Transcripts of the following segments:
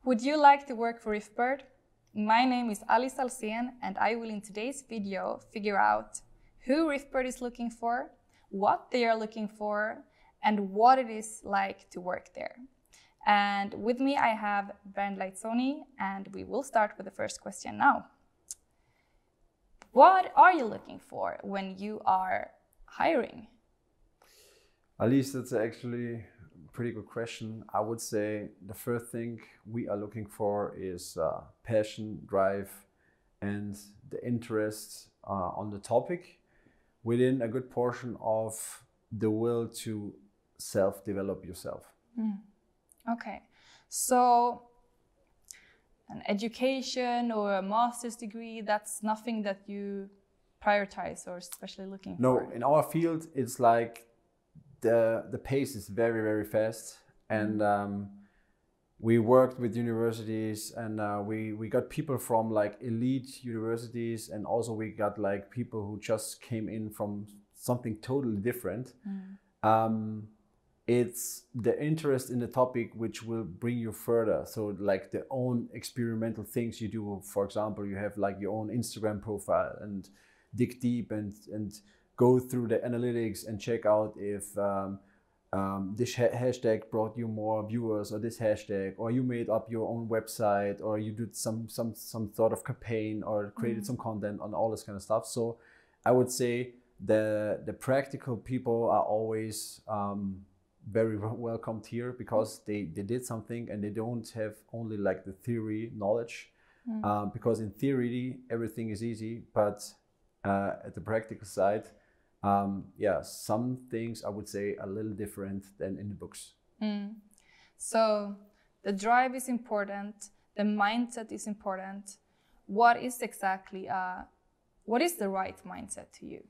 Would you like to work for Riffbird? My name is Alice Alsen, and I will in today's video figure out who Riffbird is looking for, what they are looking for, and what it is like to work there. And with me I have Bernd Leitsoni, and we will start with the first question now. What are you looking for when you are hiring? Alice, that's actually a pretty good question. I would say the first thing we are looking for is passion, drive, and the interest on the topic within a good portion of the will to self-develop yourself. Okay, so an education or a master's degree, that's nothing that you prioritize or especially looking for? No, in our field, it's like the pace is very, very fast. And we worked with universities, and we got people from like elite universities, and also we got like people who just came in from something totally different. It's the interest in the topic which will bring you further. So like the own experimental things you do. For example, you have like your own Instagram profile and dig deep and go through the analytics and check out if this hashtag brought you more viewers, or this hashtag, or you made up your own website, or you did some sort of campaign, or created some content on all this kind of stuff. So I would say the practical people are always very welcomed here, because they did something and they don't have only like the theory knowledge, because in theory everything is easy, but at the practical side, some things I would say a little different than in the books. So the drive is important, the mindset is important. What is exactly what is the right mindset to you?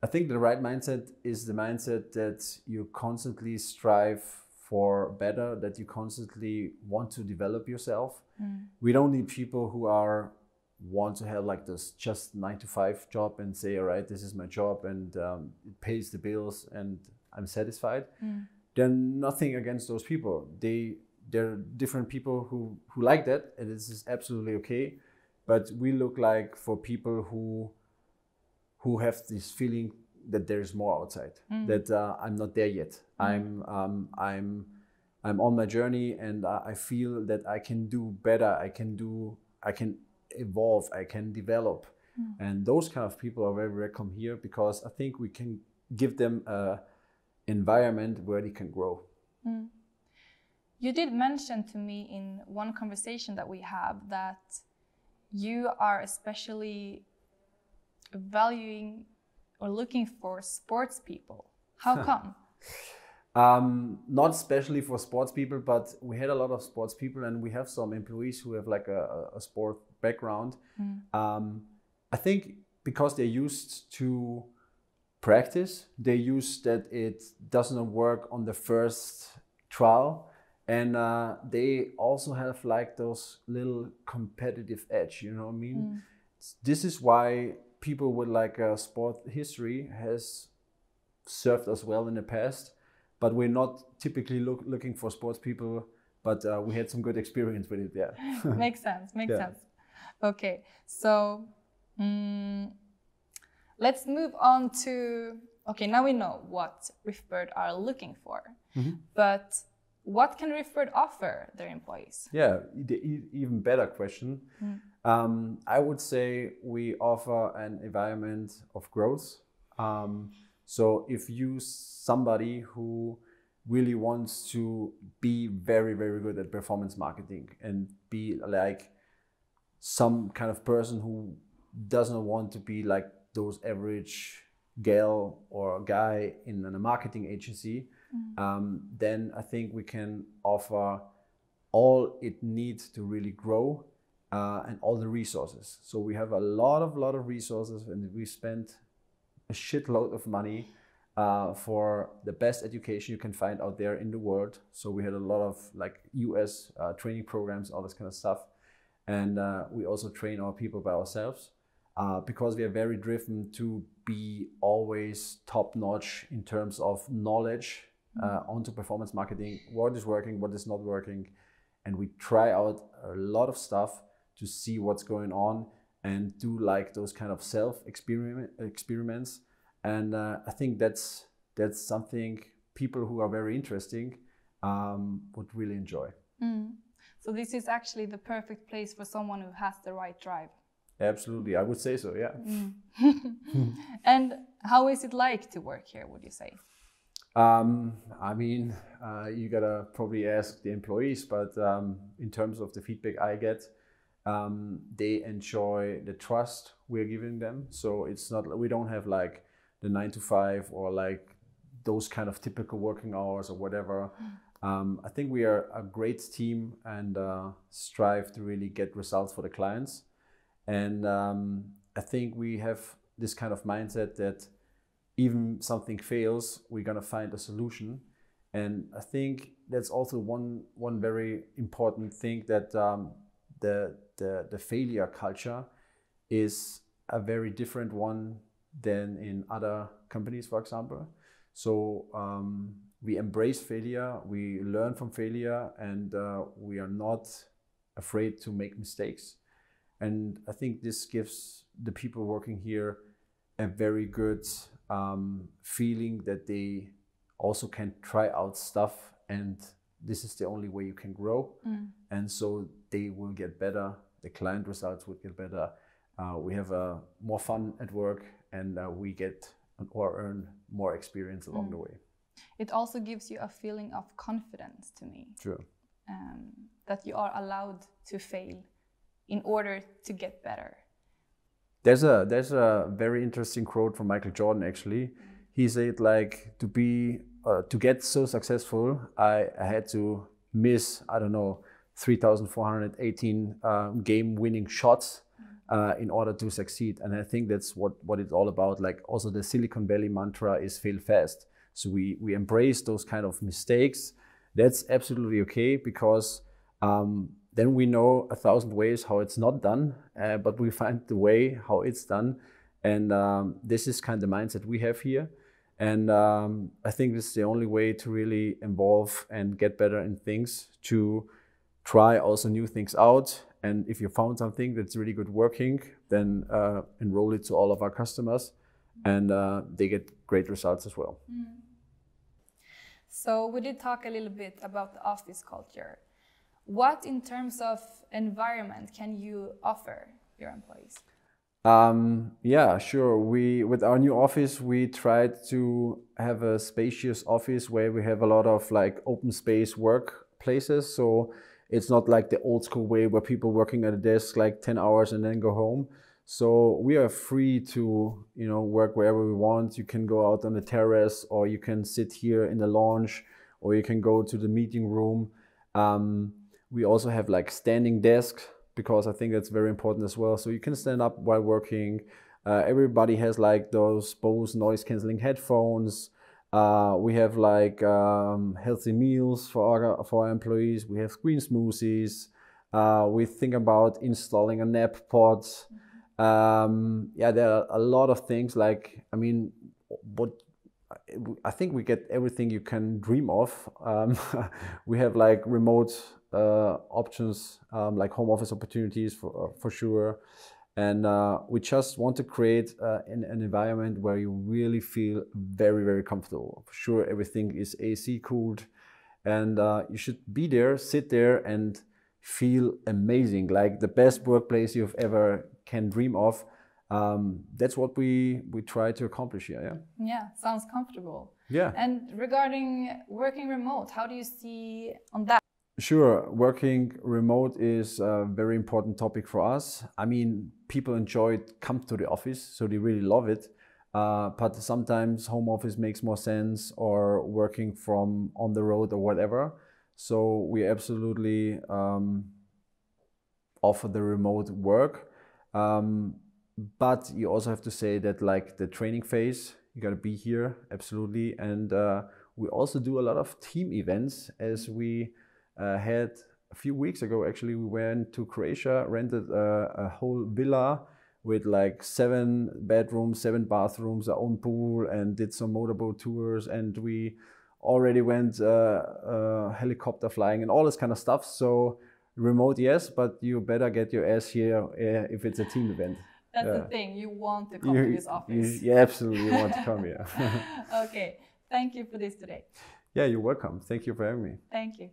I think the right mindset is the mindset that you constantly strive for better, that you constantly want to develop yourself. We don't need people who want to have like this just 9-to-5 job and say, all right, this is my job and it pays the bills and I'm satisfied. They're nothing against those people. They're different people who like that, and this is absolutely okay. But we look like for people who have this feeling that there is more outside, that I'm not there yet. I'm on my journey, and I feel that I can do better. I can evolve. I can develop, and those kind of people are very welcome here, because I think we can give them an environment where they can grow. You did mention to me in one conversation that we have that you are especially valuing or looking for sports people. How come? Not especially for sports people, but we had a lot of sports people, and we have some employees who have like a sport background. I think because they're used to practice, they're used that it doesn't work on the first trial. And they also have like those little competitive edge, you know what I mean? This is why people with like a sport history has served us well in the past, but we're not typically looking for sports people, but we had some good experience with it, yeah. Makes sense. Okay, so let's move on to, okay, now we know what Riffbird are looking for, but what can Riffbird offer their employees? Yeah, the even better question. I would say we offer an environment of growth. So if you somebody who really wants to be very, very good at performance marketing and be like some kind of person who doesn't want to be like those average gal or guy in a marketing agency, then I think we can offer all it needs to really grow, and all the resources. So we have a lot of resources, and we spent a shitload of money for the best education you can find out there in the world. So we had a lot of like US training programs, all this kind of stuff. And we also train our people by ourselves, because we are very driven to be always top notch in terms of knowledge onto performance marketing, what is working, what is not working. and we try out a lot of stuff to see what's going on and do like those kind of experiments. And I think that's something people who are very interesting would really enjoy. So this is actually the perfect place for someone who has the right drive. Absolutely, I would say so, yeah. And how is it like to work here, would you say? I mean, you gotta probably ask the employees, but in terms of the feedback I get, they enjoy the trust we're giving them. So it's not, we don't have like the 9 to 5 or like those kind of typical working hours or whatever. I think we are a great team and strive to really get results for the clients. And I think we have this kind of mindset that even something fails, we're gonna find a solution. And I think that's also one very important thing, that the failure culture is a very different one than in other companies, for example. So we embrace failure, we learn from failure, and we are not afraid to make mistakes. And I think this gives the people working here a very good feeling that they also can try out stuff, and this is the only way you can grow. And so they will get better, the client results will get better, we have more fun at work, and we get or earn more experience along the way. It also gives you a feeling of confidence to me. True. That you are allowed to fail in order to get better. There's a very interesting quote from Michael Jordan, actually. He said, like, to get so successful, I had to miss, I don't know, 3,418 game-winning shots in order to succeed. And I think that's what it's all about. Like, also the Silicon Valley mantra is fail fast. So we embrace those kind of mistakes. That's absolutely okay, because then we know 1,000 ways how it's not done, but we find the way how it's done. And this is kind of the mindset we have here. And I think this is the only way to really evolve and get better in things, to try also new things out. And if you found something that's really good working, then enroll it to all of our customers, and they get great results as well. So we did talk a little bit about the office culture. What, in terms of environment, can you offer your employees? Yeah, sure. With our new office, we tried to have a spacious office where we have a lot of like open space workplaces. So it's not like the old school way where people working at a desk like 10 hours and then go home. So we are free to, work wherever we want. You can go out on the terrace, or you can sit here in the lounge, or you can go to the meeting room. We also have like standing desks, because I think that's very important as well. So you can stand up while working. Everybody has like those Bose noise cancelling headphones. We have like healthy meals for our employees. We have green smoothies. We think about installing a nap pod. Yeah, there are a lot of things. Like, I think we get everything you can dream of. We have like remote options, like home office opportunities for sure. And we just want to create an environment where you really feel very, very comfortable. For sure, everything is AC cooled, and you should be there, sit there, and feel amazing, like the best workplace you've ever can dream of. That's what we try to accomplish here. Yeah, sounds comfortable. Yeah. And regarding working remote, how do you see on that? Sure, working remote is a very important topic for us. I mean, people enjoy it, come to the office, so they really love it. But sometimes home office makes more sense, or working from on the road or whatever. So we absolutely offer the remote work. But you also have to say that, like, the training phase, you got to be here, absolutely. And we also do a lot of team events, as we had a few weeks ago. Actually, we went to Croatia, rented a whole villa with like 7 bedrooms, 7 bathrooms, our own pool, and did some motorboat tours. And we already went helicopter flying and all this kind of stuff. So remote, yes, but you better get your ass here if it's a team event. That's the thing. You want to come to this office. You absolutely want to come here. Okay. Thank you for this today. Yeah, you're welcome. Thank you for having me. Thank you.